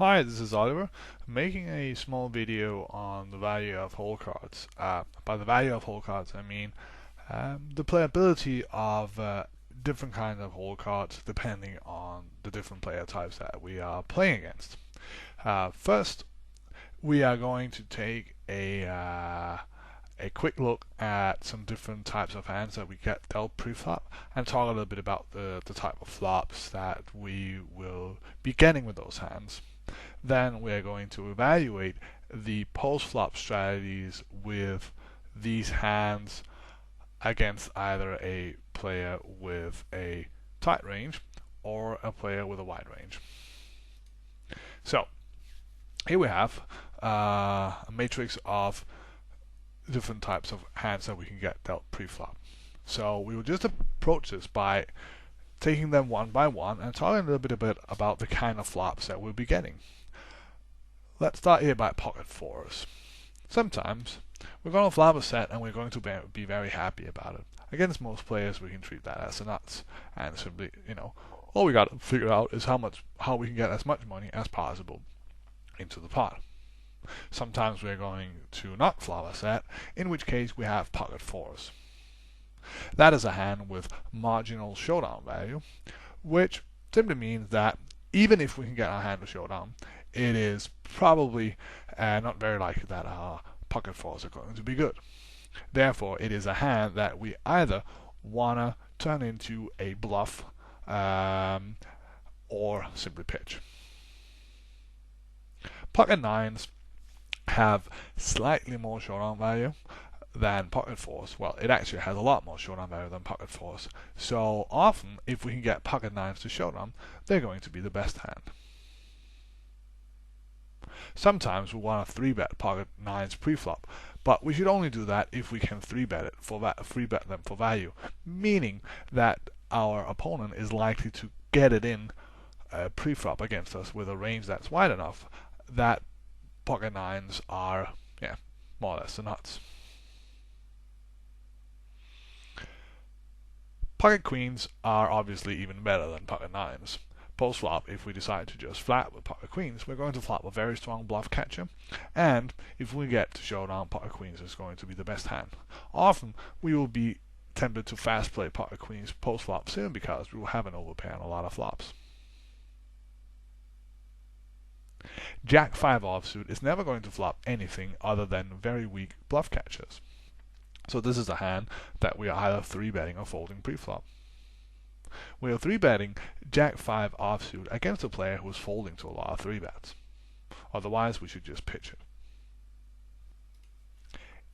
Hi, this is Oliver, making a small video on the value of hole cards. By the value of hole cards, I mean the playability of different kinds of hole cards depending on the different player types that we are playing against. First, we are going to take a quick look at some different types of hands that we get dealt pre-flop and talk a little bit about the type of flops that we will be getting with those hands. Then we are going to evaluate the post-flop strategies with these hands against either a player with a tight range or a player with a wide range. So here we have a matrix of different types of hands that we can get dealt pre-flop. So we will just approach this by taking them one by one and talking a little bit about the kind of flops that we'll be getting. Let's start here by pocket fours. Sometimes we're going to flop a set and we're going to be very happy about it. Against most players, we can treat that as a nuts and simply, all we got to figure out is how we can get as much money as possible into the pot. Sometimes we're going to not flop a set, in which case we have pocket fours. That is a hand with marginal showdown value, which simply means that even if we can get our hand to showdown, it is probably not very likely that our pocket fours are going to be good. Therefore, it is a hand that we either want to turn into a bluff or simply pitch. Pocket nines have slightly more showdown value than pocket fours. Well, it actually has a lot more showdown value than pocket fours. So often, if we can get pocket nines to showdown, they're going to be the best hand. Sometimes we want to 3-bet pocket nines pre-flop, but we should only do that if we can 3-bet it for 3-bet them for value, meaning that our opponent is likely to get it in pre-flop against us with a range that's wide enough that pocket nines are, more or less the nuts. Pocket queens are obviously even better than pocket nines. Post flop, if we decide to just flat with pocket queens, we're going to flop a very strong bluff catcher, and if we get to showdown, pocket queens is going to be the best hand. Often we will be tempted to fast play pocket queens post flop soon because we will have an overpair on a lot of flops. Jack 5 offsuit is never going to flop anything other than very weak bluff catchers. So this is a hand that we are either 3-betting or folding pre-flop. We are 3-betting Jack 5 offsuit against a player who is folding to a lot of 3-bets. Otherwise, we should just pitch it.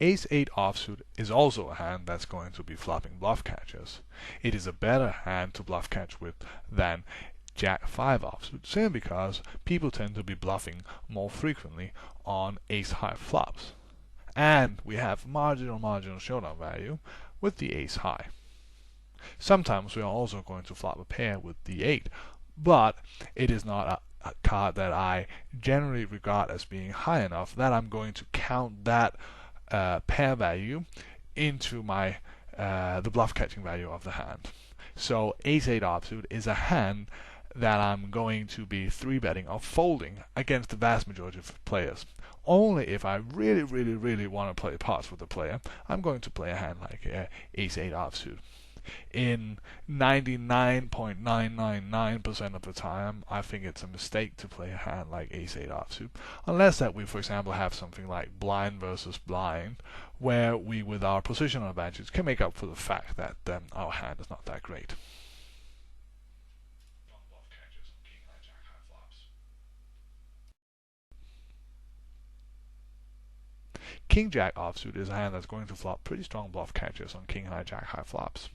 Ace 8 offsuit is also a hand that's going to be flopping bluff catchers. It is a better hand to bluff catch with than Jack 5 offsuit, simply because people tend to be bluffing more frequently on ace high flops. And we have marginal showdown value with the ace high. Sometimes we are also going to flop a pair with d8, but it is not a card that I generally regard as being high enough that I'm going to count that pair value into my the bluff catching value of the hand. So ace 8 offsuit is a hand that I'm going to be 3-betting or folding against the vast majority of players. Only if I really want to play pots with the player, I'm going to play a hand like ace 8 offsuit. In 99.999% of the time, I think it's a mistake to play a hand like ace 8 offsuit, unless that we, for example, have something like blind versus blind, where we, with our positional advantage, can make up for the fact that our hand is not that great. King Jack offsuit is a hand that's going to flop pretty strong bluff catchers on King High Jack High flops.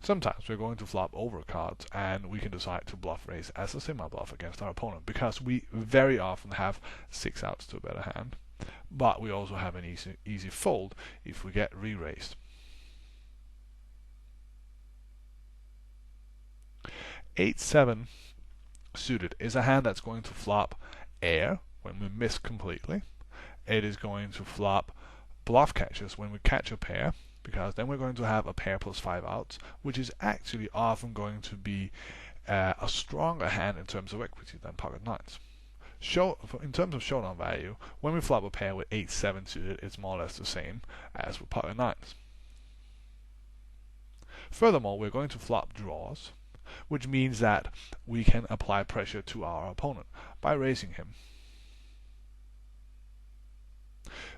Sometimes we're going to flop over cards and we can decide to bluff raise as a semi-bluff against our opponent because we very often have 6 outs to a better hand, but we also have an easy fold if we get re-raised. Eight 7 suited is a hand that's going to flop air when we miss completely. It is going to flop bluff catchers when we catch a pair, because then we're going to have a pair plus 5 outs, which is actually often going to be a stronger hand in terms of equity than pocket nines. In terms of showdown value, when we flop a pair with 8-7 suited, it's more or less the same as with pocket nines. Furthermore, we're going to flop draws, which means that we can apply pressure to our opponent by raising him.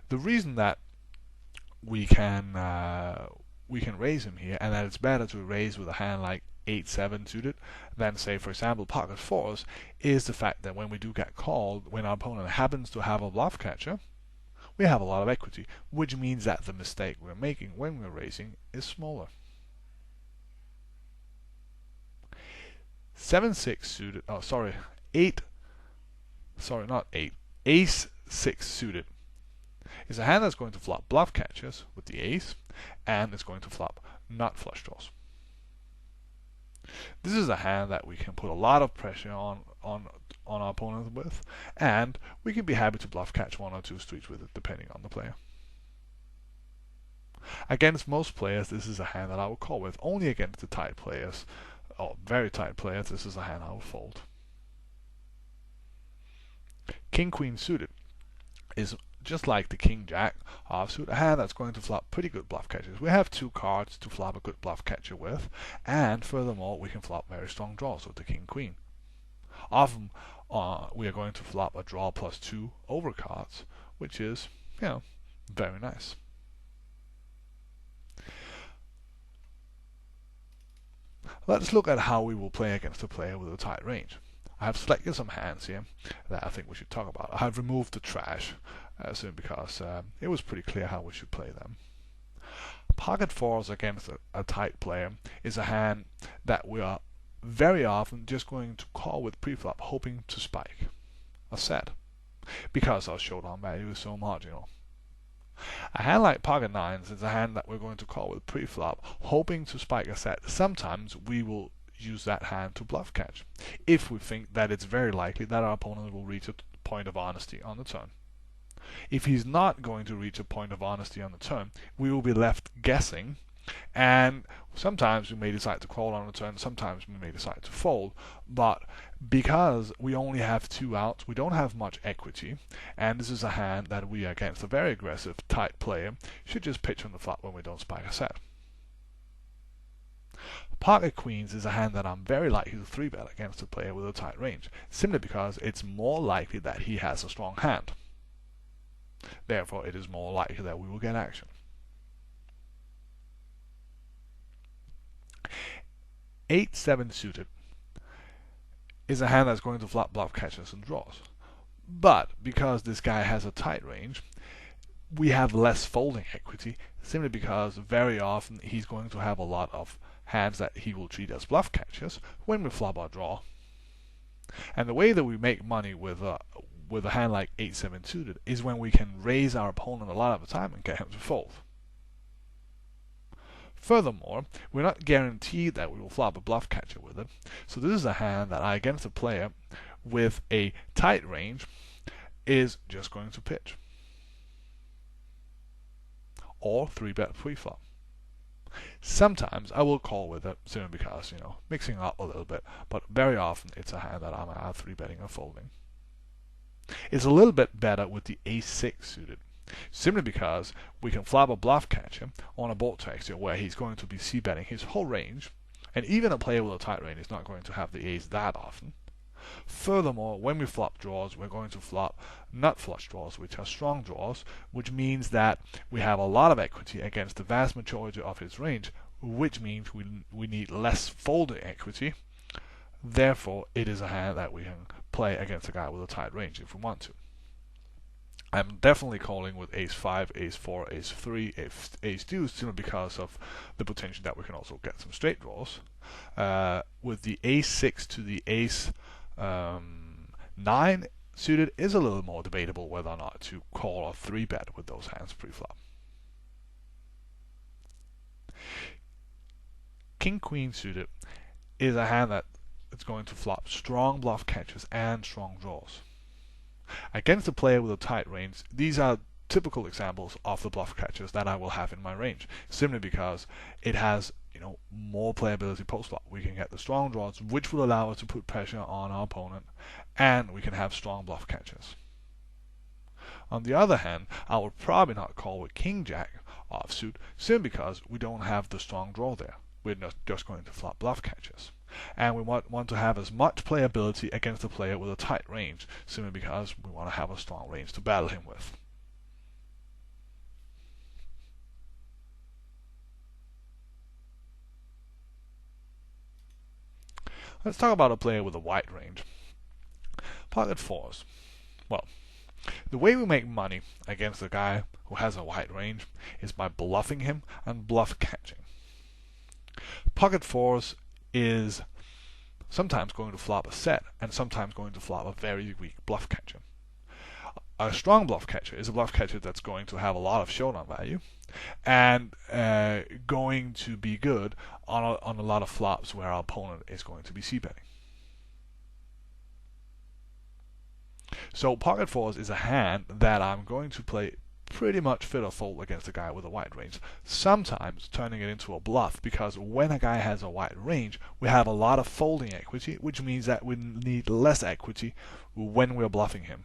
The reason that we can raise him here, and that it's better to raise with a hand like 8-7 suited than, say, for example, pocket fours, is the fact that when we do get called, when our opponent happens to have a bluff catcher, we have a lot of equity, which means that the mistake we're making when we're raising is smaller. 7-6 suited, ace-6 suited is a hand that's going to flop bluff catchers with the ace, and it's going to flop nut flush draws. This is a hand that we can put a lot of pressure on our opponent with, and we can be happy to bluff catch one or two streets with it, depending on the player. Against most players, this is a hand that I will call with. Only against the tight players, or very tight players, this is a hand I will fold. King-Queen suited is just like the King-Jack offsuit, a hand that's going to flop pretty good bluff catchers. We have two cards to flop a good bluff catcher with, and furthermore, we can flop very strong draws with the King-Queen. Often, we are going to flop a draw +2 over cards, which is, very nice. Let's look at how we will play against a player with a tight range. I have selected some hands here that I think we should talk about. I have removed the trash soon because it was pretty clear how we should play them. Pocket fours against a tight player is a hand that we are very often just going to call with preflop, hoping to spike a set because our showdown value is so marginal. A hand like pocket nines is a hand that we're going to call with preflop, hoping to spike a set. Sometimes we will use that hand to bluff catch, if we think that it's very likely that our opponent will reach a point of honesty on the turn. If he's not going to reach a point of honesty on the turn, we will be left guessing, and sometimes we may decide to call on the turn, sometimes we may decide to fold, but because we only have two outs, we don't have much equity, and this is a hand that we, against a very aggressive, tight player, should just pitch on the flop when we don't spike a set. Pocket queens is a hand that I'm very likely to 3-bet against a player with a tight range, simply because it's more likely that he has a strong hand. Therefore, it is more likely that we will get action. 8-7 suited is a hand that's going to flop bluff catchers and draws. But because this guy has a tight range, we have less folding equity, simply because very often he's going to have a lot of hands that he will treat as bluff catchers when we flop our draw. And the way that we make money with a hand like 8-7 suited is when we can raise our opponent a lot of the time and get him to fold. Furthermore, we're not guaranteed that we will flop a bluff catcher with it, so this is a hand that against a player with a tight range is just going to pitch. Or 3-bet pre-flop. Sometimes I will call with it, simply because, mixing up a little bit, but very often it's a hand that I'm either 3-betting or folding. It's a little bit better with the ace-6 suited, simply because we can flop a bluff catcher on a board texture where he's going to be c-betting his whole range, and even a player with a tight range is not going to have the ace that often. Furthermore, when we flop draws, we're going to flop nut flush draws, which are strong draws, which means that we have a lot of equity against the vast majority of his range, which means we need less folding equity. Therefore, it is a hand that we can play against a guy with a tight range if we want to. I'm definitely calling with ace-5, ace-4, ace-3, ace-deuce, simply because of the potential that we can also get some straight draws. With the ace-6 to the ace-9 suited is a little more debatable whether or not to call or 3-bet with those hands pre-flop. King-Queen suited is a hand that it's going to flop strong bluff catchers and strong draws. Against a player with a tight range, these are typical examples of the bluff catchers that I will have in my range, simply because it has more playability post-flop. We can get the strong draws, which will allow us to put pressure on our opponent, and we can have strong bluff catches. On the other hand, I would probably not call with King Jack offsuit, simply because we don't have the strong draw there. We're not just going to flop bluff catches. And we want to have as much playability against the player with a tight range, simply because we want to have a strong range to battle him with. Let's talk about a player with a wide range. Pocket fours. Well, the way we make money against a guy who has a wide range is by bluffing him and bluff catching. Pocket fours is sometimes going to flop a set and sometimes going to flop a very weak bluff catcher. A strong bluff catcher is a bluff catcher that's going to have a lot of showdown value and going to be good on a lot of flops where our opponent is going to be c-betting. So pocket fours is a hand that I'm going to play pretty much fit or fold against a guy with a wide range, sometimes turning it into a bluff, because when a guy has a wide range, we have a lot of folding equity, which means that we need less equity when we're bluffing him.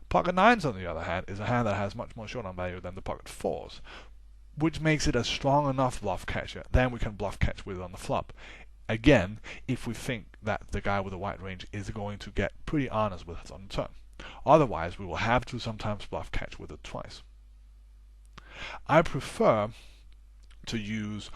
Pocket nines, on the other hand, is a hand that has much more showdown value than the pocket fours, which makes it a strong enough bluff catcher. Then we can bluff catch with it on the flop. Again, if we think that the guy with a wide range is going to get pretty honest with us on the turn. Otherwise, we will have to sometimes bluff catch with it twice. I prefer to use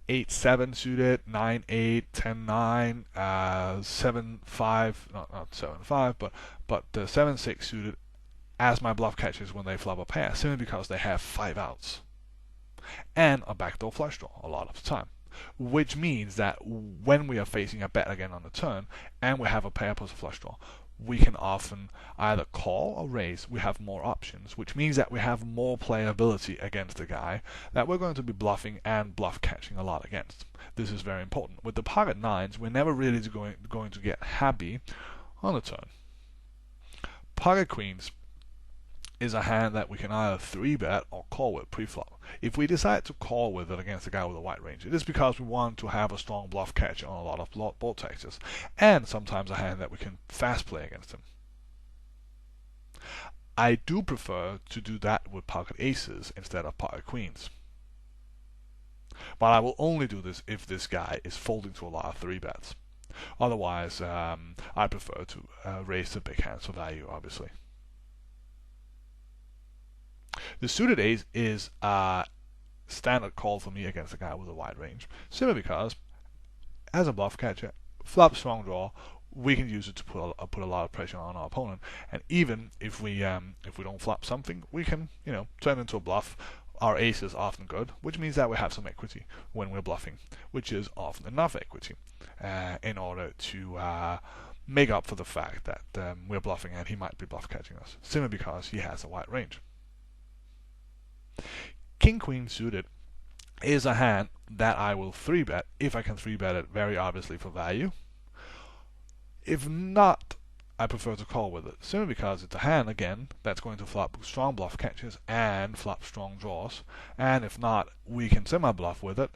8-7 suited, 9-8, 10-9, 7-5, not 7-5, but 7-6 suited as my bluff catches when they flop a pair, simply because they have 5 outs and a backdoor flush draw a lot of the time. Which means that when we are facing a bet again on the turn and we have a pair plus a flush draw, we can often either call or raise. We have more options, which means that we have more playability against the guy that we're going to be bluffing and bluff catching a lot against. This is very important. With the pocket nines, we're never really going to get happy on the turn. Pocket queens is a hand that we can either 3-bet or call with pre-flop. If we decide to call with it against a guy with a wide range, it is because we want to have a strong bluff catch on a lot of board textures, and sometimes a hand that we can fast play against him. I do prefer to do that with pocket aces instead of pocket queens. But I will only do this if this guy is folding to a lot of 3-bets. Otherwise, I prefer to raise the big hands for value, obviously. The suited ace is a standard call for me against a guy with a wide range, simply because, as a bluff catcher, flop strong draw, we can use it to put a lot of pressure on our opponent. And even if we don't flop something, we can turn into a bluff. Our ace is often good, which means that we have some equity when we're bluffing, which is often enough equity in order to make up for the fact that we're bluffing and he might be bluff catching us, simply because he has a wide range. King Queen suited is a hand that I will 3-bet if I can 3-bet it very obviously for value. If not, I prefer to call with it, simply because it's a hand, again, that's going to flop strong bluff catches and flop strong draws. And if not, we can semi-bluff with it,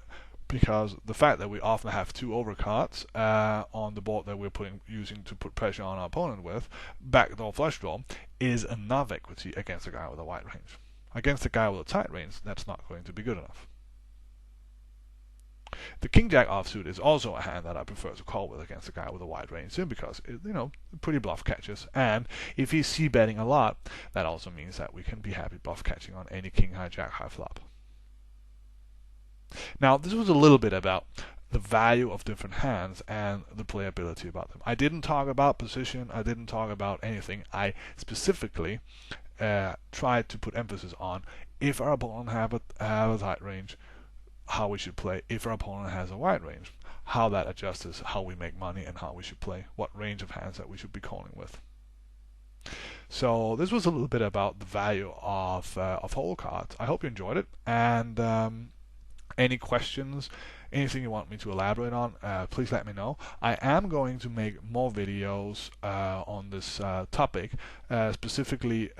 because the fact that we often have 2 overcards on the board that we're using to put pressure on our opponent with, backdoor flush draw, is enough equity against a guy with a wide range. Against a guy with a tight range, that's not going to be good enough. The King Jack offsuit is also a hand that I prefer to call with against a guy with a wide range, simply because pretty bluff catches, and if he's c-betting a lot, that also means that we can be happy bluff catching on any King High Jack High flop. Now, this was a little bit about the value of different hands and the playability about them. I didn't talk about position, I didn't talk about anything. I specifically tried to put emphasis on if our opponent have a tight range, how we should play. If our opponent has a wide range, how that adjusts how we make money and how we should play, what range of hands that we should be calling with. So this was a little bit about the value of hole cards. I hope you enjoyed it, and any questions, anything you want me to elaborate on, please let me know. I am going to make more videos on this topic, specifically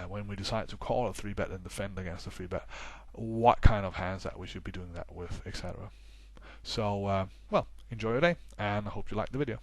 when we decide to call a 3-bet and defend against a 3-bet, what kind of hands that we should be doing that with, etc. So, well, enjoy your day, and I hope you liked the video.